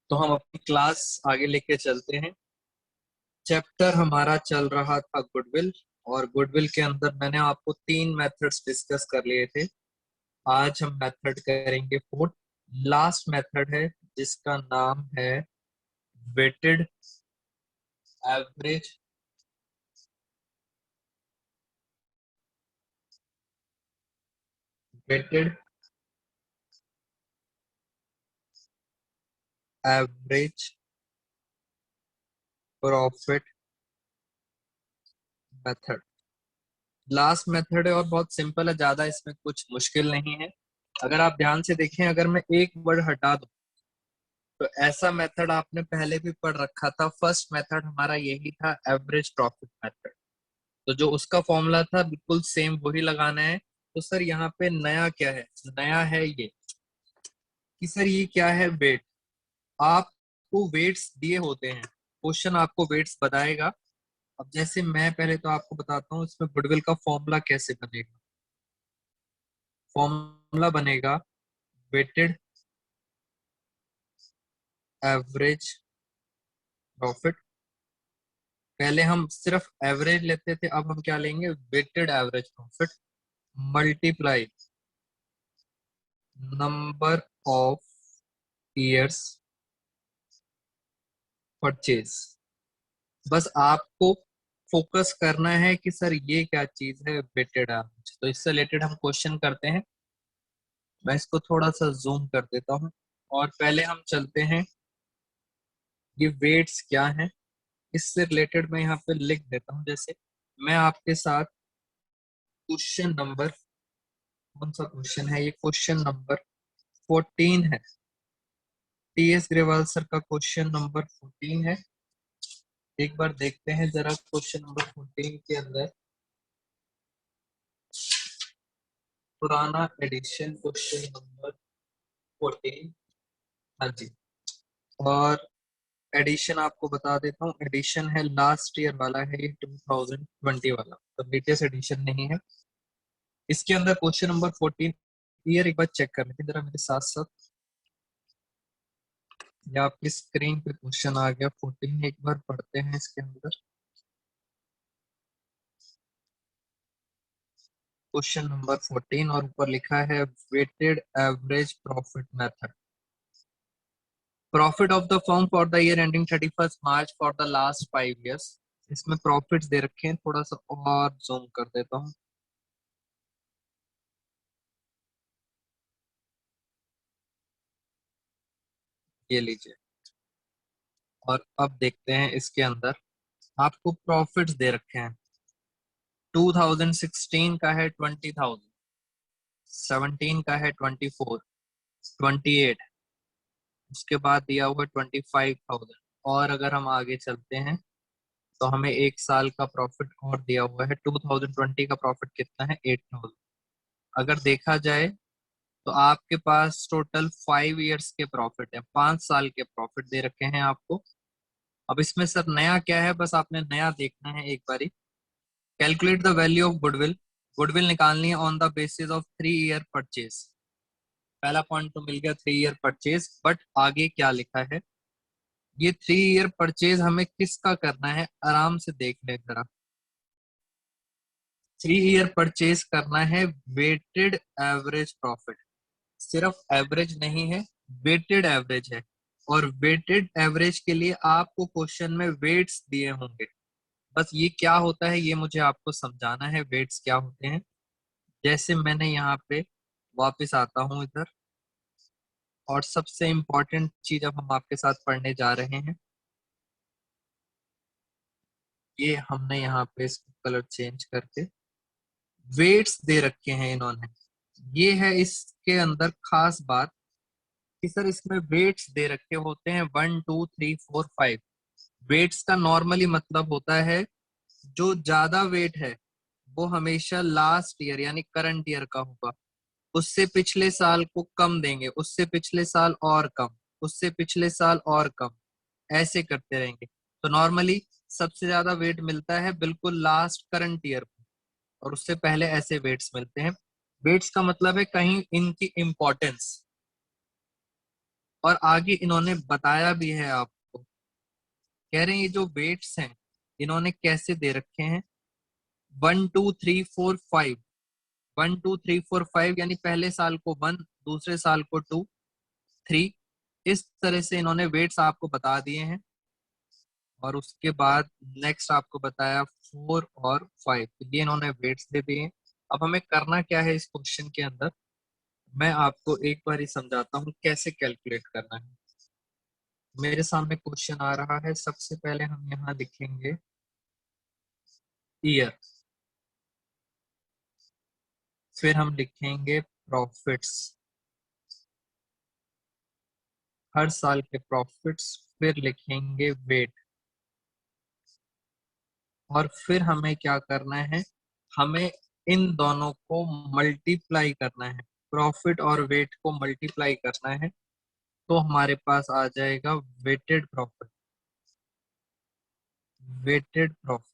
तो हम अपनी क्लास आगे लेके चलते हैं। चैप्टर हमारा चल रहा था गुडविल, और गुडविल के अंदर मैंने आपको 3 मेथड्स डिस्कस कर लिए थे। आज हम मेथड करेंगे फोर्थ, लास्ट मेथड है, जिसका नाम है weighted average weighted average profit method. Last method है और बहुत सिंपल है, ज्यादा इसमें कुछ मुश्किल नहीं है। अगर आप ध्यान से देखें, अगर मैं एक वर्ड हटा दूं तो ऐसा मेथड आपने पहले भी पढ़ रखा था। फर्स्ट मेथड हमारा यही था, एवरेज प्रॉफिट मेथड। तो जो उसका फॉर्मूला था बिल्कुल सेम वही लगाना है। तो सर यहाँ पे नया क्या है? नया है ये कि सर ये क्या है, वेट। आपको वेट्स दिए होते हैं, क्वेश्चन आपको वेट्स बताएगा। अब जैसे मैं पहले तो आपको बताता हूँ इसमें गुडविल का फॉर्मूला कैसे बनेगा। फॉर्मूला बनेगा वेटेड एवरेज प्रॉफिट। पहले हम सिर्फ एवरेज लेते थे, अब हम क्या लेंगे, weighted average profit multiply number of years purchase. बस आपको फोकस करना है कि सर ये क्या चीज है, वेटेड एवरेज। तो इससे रिलेटेड हम क्वेश्चन करते हैं। मैं इसको थोड़ा सा जूम कर देता हूँ, और पहले हम चलते हैं, ये वेट्स क्या है इससे रिलेटेड मैं यहाँ पे लिख देता हूँ। जैसे मैं आपके साथ क्वेश्चन नंबर, कौन सा क्वेश्चन है ये, क्वेश्चन नंबर 14 है। टीएस ग्रेवाल सर का क्वेश्चन नंबर 14 है। एक बार देखते हैं जरा क्वेश्चन नंबर 14 के अंदर पुराना एडिशन, क्वेश्चन नंबर 14। हाँ जी। और एडिशन आपको बता देता हूँ, एडिशन है लास्ट ईयर वाला है, ये 2020 वाला, तो लेटेस्ट एडिशन नहीं है। इसके अंदर क्वेश्चन नंबर 14 ईयर एक बार चेक कर लेते जरा मेरे साथ साथ। या आपकी स्क्रीन पे क्वेश्चन आ गया 14, एक बार पढ़ते हैं इसके अंदर। क्वेश्चन नंबर 14 और ऊपर लिखा है weighted average profit method. Profit of the firm for the year ending 31 March for the last 5 years। इसमें प्रॉफिट्स दे रखे हैं, थोड़ा सा और जूम कर देता हूँ। ये लीजिए, और अब देखते हैं इसके अंदर आपको प्रॉफिट्स दे रखे हैं। 2016 का है 20,000, 17 का है 24, 28, उसके बाद दिया हुआ 25,000। और अगर हम आगे चलते हैं तो हमें एक साल का प्रॉफिट और दिया हुआ है। 2020 का प्रॉफिट कितना है, 8,000। अगर देखा जाए तो आपके पास टोटल 5 years के प्रॉफिट है, 5 साल के प्रॉफिट दे रखे हैं आपको। अब इसमें सर नया क्या है, बस आपने नया देखना है एक बारी। Calculate the value of goodwill. Goodwill निकालनी है on the basis of 3 year purchase. पहला पॉइंट तो मिल गया 3 year परचेज, बट आगे क्या लिखा है, ये 3 year परचेज हमें किसका करना है, आराम से देख ले जरा। 3 year परचेज करना है वेटेड एवरेज प्रॉफिट। सिर्फ एवरेज नहीं है, वेटेड एवरेज है। और वेटेड एवरेज के लिए आपको क्वेश्चन में वेट्स दिए होंगे। बस ये क्या होता है ये मुझे आपको समझाना है, वेट्स क्या होते हैं। जैसे मैंने यहाँ पे वापस आता हूँ इधर, और सबसे इम्पोर्टेंट चीज अब हम आपके साथ पढ़ने जा रहे हैं। ये हमने यहाँ पे इसको कलर चेंज करके वेट्स दे रखे हैं इन्होंने। ये है इसके अंदर खास बात कि सर इसमें वेट्स दे रखे होते हैं 1 2 3 4 5। वेट्स का नॉर्मली मतलब होता है जो ज्यादा वेट है वो हमेशा लास्ट ईयर यानी करंट ईयर का होगा। उससे पिछले साल को कम देंगे, उससे पिछले साल और कम, उससे पिछले साल और कम, ऐसे करते रहेंगे। तो नॉर्मली सबसे ज्यादा वेट मिलता है बिल्कुल लास्ट करंट ईयर को, और उससे पहले ऐसे वेट्स मिलते हैं। वेट्स का मतलब है कहीं इनकी इंपॉर्टेंस। और आगे इन्होंने बताया भी है आपको, कह रहे हैं ये जो वेट्स हैं इन्होंने कैसे दे रखे हैं, 1 2 3 4 5, 1 2 3 4 5, यानी पहले साल को 1, दूसरे साल को 2 3, इस तरह से इन्होंने वेट्स आपको बता दिए हैं। और उसके बाद नेक्स्ट आपको बताया 4 और 5, तो ये इन्होंने वेट्स दे दिए हैं। अब हमें करना क्या है इस क्वेश्चन के अंदर, मैं आपको एक बार ही समझाता हूँ कैसे कैलकुलेट करना है। मेरे सामने क्वेश्चन आ रहा है, सबसे पहले हम यहाँ लिखेंगे ईयर, फिर हम लिखेंगे प्रॉफिट्स, हर साल के प्रॉफिट्स, फिर लिखेंगे वेट, और फिर हमें क्या करना है, हमें इन दोनों को मल्टीप्लाई करना है, प्रॉफिट और वेट को मल्टीप्लाई करना है, तो हमारे पास आ जाएगा weighted profit, weighted profit.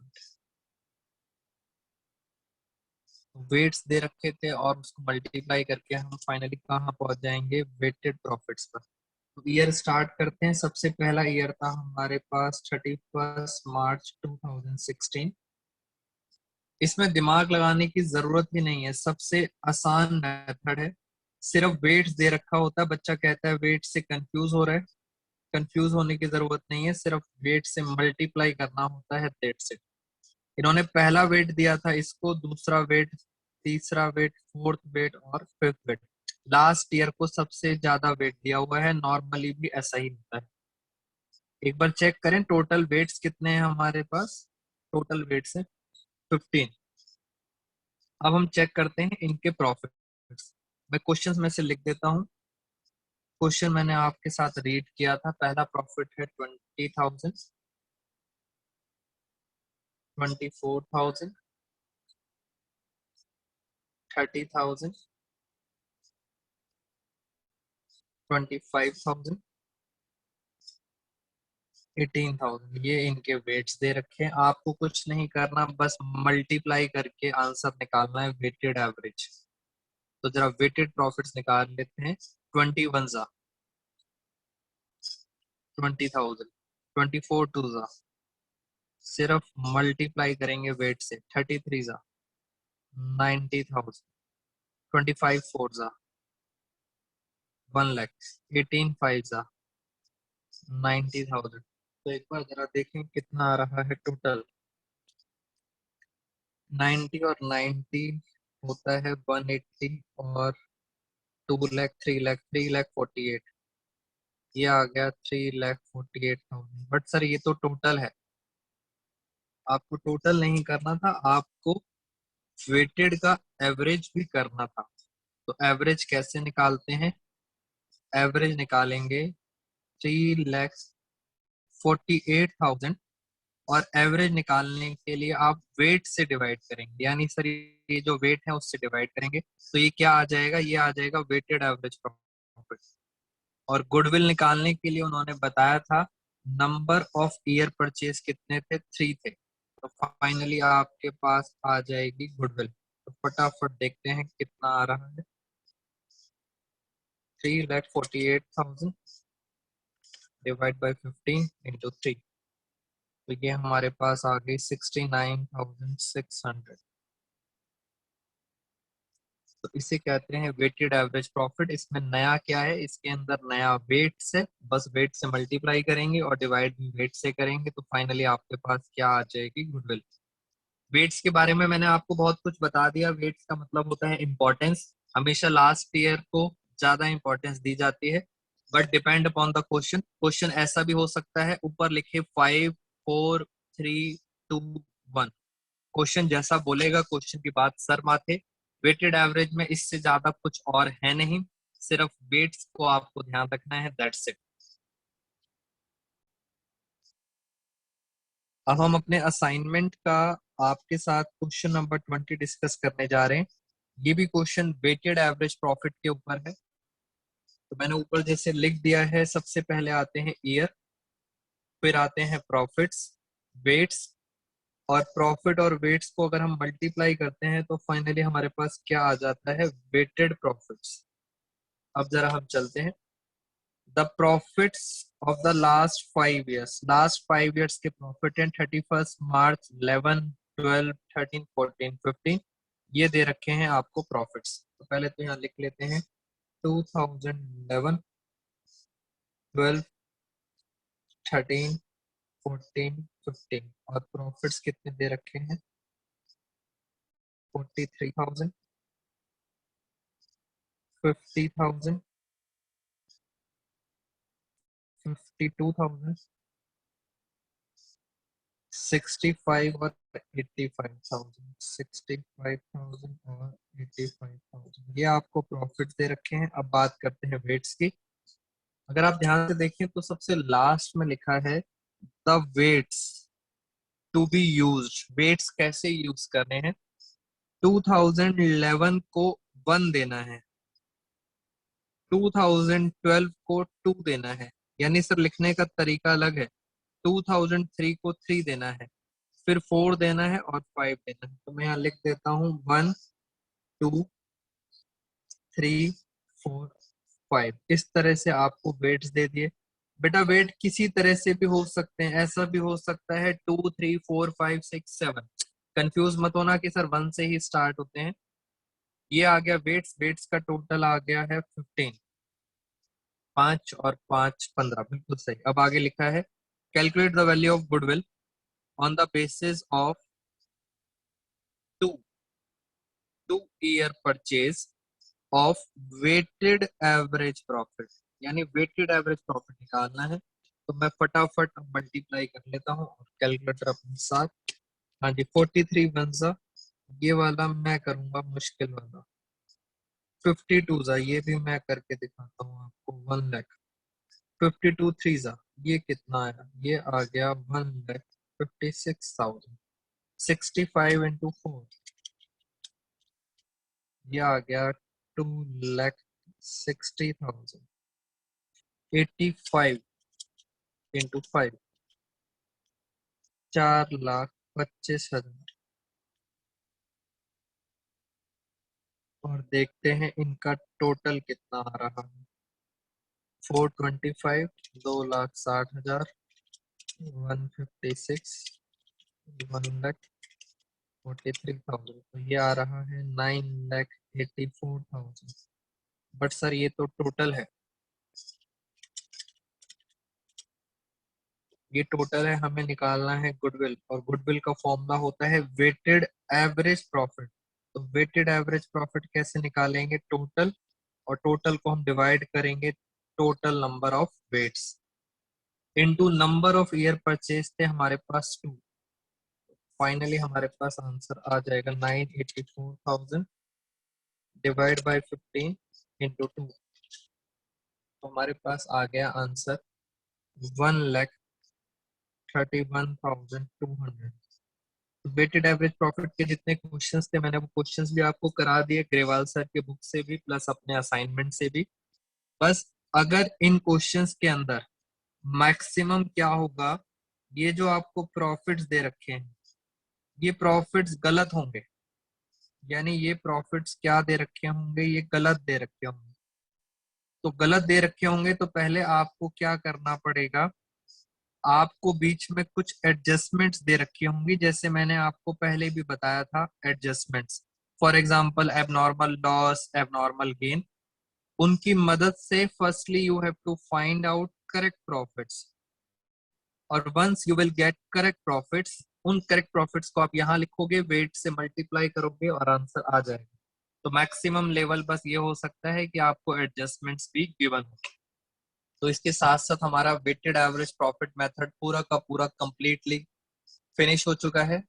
Weights दे रखे थे और उसको मल्टीप्लाई करके हम फाइनली कहाँ पहुंच जाएंगे, वेटेड प्रॉफिट्स पर। तो ईयर स्टार्ट करते हैं। सबसे पहला ईयर था हमारे पास 31 मार्च 2016। इसमें दिमाग लगाने की जरूरत ही नहीं है, सबसे आसान मेथड है। सिर्फ वेट्स दे रखा होता है, बच्चा कहता है वेट से कंफ्यूज हो रहा है, कंफ्यूज होने की जरूरत नहीं है, सिर्फ वेट से मल्टीप्लाई करना होता है, दैट्स इट। इन्होंने पहला वेट दिया था इसको, दूसरा वेट, तीसरा वेट, फोर्थ वेट और फिफ्थ वेट। लास्ट ईयर को सबसे ज्यादा वेट दिया हुआ है, नॉर्मली भी ऐसा ही होता है। एक बार चेक करें टोटल वेट्स कितने हैं हमारे पास, टोटल वेट्स है 15। अब हम चेक करते हैं इनके प्रॉफिट्स। मैं क्वेश्चंस में से लिख देता हूँ। क्वेश्चन मैंने आपके साथ रीड किया था। पहला प्रॉफिट है 20,000, 24,000, 30,000, 25,000, 18,000। ये इनके वेट्स दे रखे हैं। आपको कुछ नहीं करना, बस मल्टीप्लाई करके आंसर निकालना है, वेटेड एवरेज। तो जरा वेटेड प्रॉफिट्स निकाल लेते हैं। 21 जा 20,000, 24 टू जा, सिर्फ मल्टीप्लाई करेंगे वेट से, 33 जा 90,000, 25 फोर जा 1 लाख, 18 फाइव जा 90,000। तो एक बार जरा देखें कितना आ रहा है टोटल। 90 और 90 होता है 180, और 2 लाख, 3 लाख, 3,48,000, ये आ गया 3,48,000। बट सर ये तो टोटल है, आपको टोटल नहीं करना था, आपको वेटेड का एवरेज भी करना था। तो एवरेज कैसे निकालते हैं, एवरेज निकालेंगे 3,48,000, और एवरेज निकालने के लिए आप वेट से डिवाइड करेंगे, यानी सर ये जो वेट है उससे डिवाइड करेंगे, तो ये क्या आ जाएगा, ये आ जाएगा वेटेड एवरेज प्रॉफिट। और गुडविल निकालने के लिए उन्होंने बताया था नंबर ऑफ ईयर परचेज कितने थे, 3 थे। तो फाइनली आपके पास आ जाएगी गुडविल। तो फटाफट देखते हैं कितना आ रहा है, 3,48,000 डिवाइड बाई 15 इंटू 3, तो ये हमारे पास आ गई 69,600। तो इसे कहते हैं वेटेड एवरेज प्रॉफिट। इसमें नया क्या है, इसके अंदर नया वेट से, बस वेट से मल्टीप्लाई करेंगे और डिवाइड भी वेट से करेंगे, तो फाइनली आपके पास क्या आ जाएगी, गुडविल। वेट्स के बारे में मैंने आपको बहुत कुछ बता दिया। वेट्स का मतलब होता है इंपॉर्टेंस, हमेशा लास्ट ईयर को ज्यादा इंपॉर्टेंस दी जाती है, but depend upon the question. Question ऐसा भी हो सकता है ऊपर लिखे 5 4 3 2 1, क्वेश्चन जैसा बोलेगा क्वेश्चन की बात सर माथे। वेटेड एवरेज में इससे ज्यादा कुछ और है नहीं, सिर्फ वेट्स को आपको ध्यान रखना है, दैट्स इट। अब हम अपने असाइनमेंट का आपके साथ क्वेश्चन नंबर 20 डिस्कस करने जा रहे हैं। ये भी क्वेश्चन वेटेड एवरेज प्रॉफिट के ऊपर है। तो मैंने ऊपर जैसे लिख दिया है, सबसे पहले आते हैं ईयर, फिर आते हैं प्रॉफिट्स, वेट्स, और प्रॉफिट और वेट्स को अगर हम मल्टीप्लाई करते हैं तो फाइनली हमारे पास क्या आ जाता है, वेटेड प्रॉफिट्स। अब जरा हम चलते हैं, the profits of the last 5 years के प्रॉफिट एंड 31 मार्च 11 12 13 14 15 ये दे रखे हैं आपको प्रॉफिट्स। तो पहले तो यहाँ लिख लेते हैं 2011 12 13 14 15 और प्रॉफिट्स कितने दे रखे हैं 43,000 50,000 52,000 65 और 85,000 65,000 और 85,000 ये आपको प्रॉफिट दे रखे हैं। अब बात करते हैं वेट्स की। अगर आप ध्यान से देखें तो सबसे लास्ट में लिखा है the weights to be used. Weights कैसे यूज करने हैं 2011 को 1 देना है 2012 को 2 देना है यानी सर लिखने का तरीका अलग है 2003 को 3 देना है फिर 4 देना है और 5 देना है। तो मैं यहाँ लिख देता हूँ 1 2 3 4 5 इस तरह से आपको वेट्स दे दिए। बेटा वेट किसी तरह से भी हो सकते हैं, ऐसा भी हो सकता है 2 3 4 5 6 7। कंफ्यूज मत होना कि सर 1 से ही स्टार्ट होते हैं। ये आ गया वेट्स। वेट्स का टोटल आ गया है 15। 5 और 5 15 बिल्कुल सही। अब आगे लिखा है calculate the value of goodwill on the basis of two year purchase of weighted average profit. यानी वेटेड एवरेज प्रॉफिट निकालना है। तो मैं फटाफट मल्टीप्लाई कर लेता हूँ और कैलकुलेटर अपने साथ। हाँ जी 43 वन सा ये वाला मैं करूंगा मुश्किल वाला 52 सा ये भी मैं करके दिखाता हूँ आपको 1 लाख 52 थ्री सा ये कितना आया ये आ गया 1,56,000 65 into 4 ये आ गया 2,60,000 85 into 5 4,25,000। और देखते हैं इनका टोटल कितना आ रहा है 425 2,60,000 156 1,43,000 तो ये आ रहा है 9,84,000। बट सर ये तो टोटल है, ये टोटल है, हमें निकालना है गुडविल और गुडविल का फॉर्मूला होता है वेटेड एवरेज प्रॉफिट। तो वेटेड एवरेज प्रॉफिट कैसे निकालेंगे टोटल, और टोटल को हम डिवाइड करेंगे total number of weights into number of year purchase थे हमारे पास 2। फाइनली हमारे पास आंसर आ जाएगा 984,000 डिवाइड बाय 15 इंटू 2। तो हमारे पास आ गया आंसर 1,31,200। वेटेड एवरेज प्रॉफिट के जितने क्वेश्चंस थे मैंने वो क्वेश्चंस भी आपको करा दिए ग्रेवाल सर के बुक से भी प्लस अपने असाइनमेंट से भी। बस अगर इन क्वेश्चंस के अंदर मैक्सिमम क्या होगा, ये जो आपको प्रॉफिट्स दे रखे हैं ये प्रॉफिट्स गलत होंगे, यानी ये प्रॉफिट्स क्या दे रखे होंगे ये गलत दे रखे होंगे। तो गलत दे रखे होंगे तो पहले आपको क्या करना पड़ेगा, आपको बीच में कुछ एडजस्टमेंट्स दे रखी होंगी जैसे मैंने आपको पहले भी बताया था adjustments. For example abnormal loss abnormal gain, उनकी मदद से firstly you have to find out correct profits और once you will get correct profits उन करेक्ट प्रॉफिट्स को आप यहाँ लिखोगे वेट से मल्टीप्लाई करोगे और आंसर आ जाएगा। तो मैक्सिमम लेवल बस ये हो सकता है कि आपको एडजस्टमेंट्स भी गिवन हो। तो इसके साथ साथ हमारा वेटेड एवरेज प्रॉफिट मेथड पूरा का पूरा कंप्लीटली फिनिश हो चुका है।